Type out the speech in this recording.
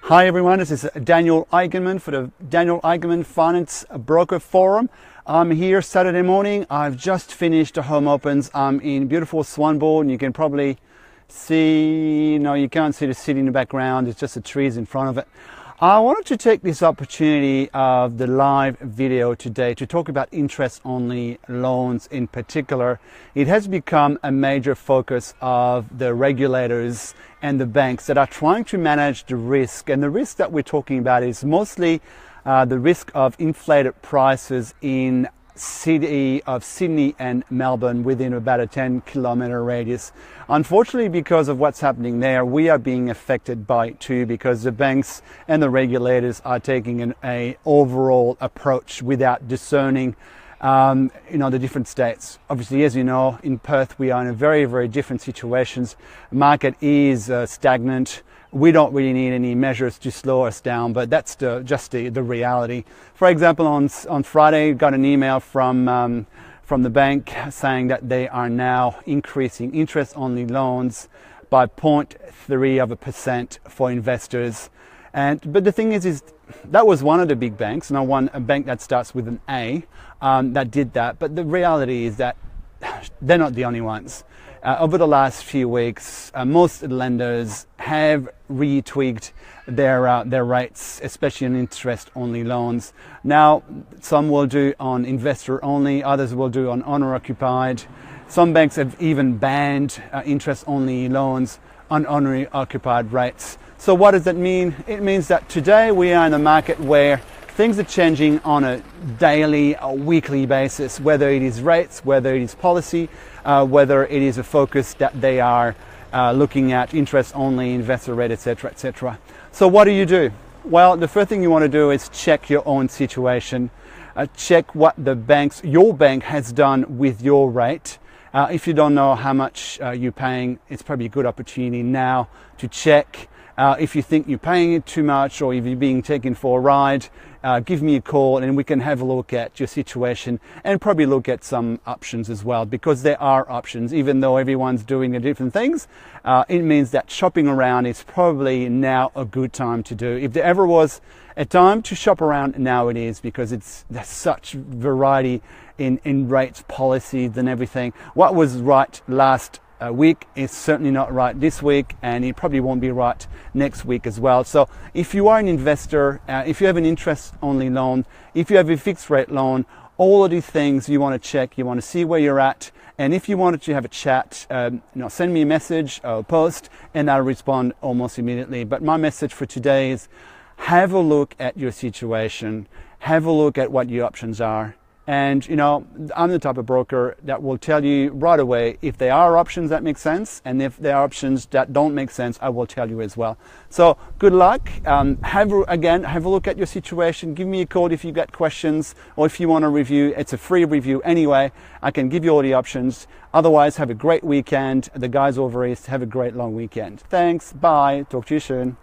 Hi everyone, this is Daniel Eigenman for the Daniel Eigenman Finance Broker Forum. I'm here Saturday morning. I've just finished the home opens. I'm in beautiful Swanbourne. You can probably see, no, you can't see the city in the background. It's just the trees in front of it. I wanted to take this opportunity of the live video today to talk about interest-only loans in particular. It has become a major focus of the regulators and the banks that are trying to manage the risk. And the risk that we're talking about is mostly the risk of inflated prices in city of Sydney and Melbourne within about a 10-kilometre radius. Unfortunately, because of what's happening there, we are being affected by it too, because the banks and the regulators are taking an overall approach without discerning the different states. Obviously, as you know, in Perth we are in a very, very different situations. The market is stagnant. We don't really need any measures to slow us down, but that's just the reality. For example, on Friday, got an email from the bank saying that they are now increasing interest-only loans by 0.3% for investors. But the thing is that was one of the big banks, a bank that starts with an A, that did that. But the reality is that they're not the only ones. Over the last few weeks, most lenders have retweaked their rates, especially on interest-only loans. Now, some will do on investor-only, others will do on owner-occupied. Some banks have even banned interest-only loans on owner-occupied rates. So what does that mean? It means that today we are in a market where things are changing on a daily or weekly basis, whether it is rates, whether it is policy, whether it is a focus that they are looking at interest only, investor rate, etc., etc. So what do? Well, the first thing you want to do is check your own situation. Check what your bank has done with your rate. If you don't know how much you're paying, it's probably a good opportunity now to check. If you think you're paying it too much or if you're being taken for a ride, give me a call and we can have a look at your situation and probably look at some options as well, because there are options. Even though everyone's doing the different things, it means that shopping around is probably now a good time to do. If there ever was a time to shop around, now it is, because there's such variety in rates, policies and everything. What was right last week is certainly not right this week, and it probably won't be right next week as well. So if you are an investor, if you have an interest-only loan, if you have a fixed-rate loan, all of these things you want to check, you want to see where you're at, and if you wanted to have a chat, send me a message or post, and I'll respond almost immediately. But my message for today is have a look at your situation, have a look at what your options are. And I'm the type of broker that will tell you right away if there are options that make sense, and if there are options that don't make sense, I will tell you as well. So good luck. Have a look at your situation. Give me a call if you got questions or if you want a review. It's a free review anyway. I can give you all the options. Otherwise, have a great weekend. The guys over east have a great long weekend. Thanks. Bye. Talk to you soon.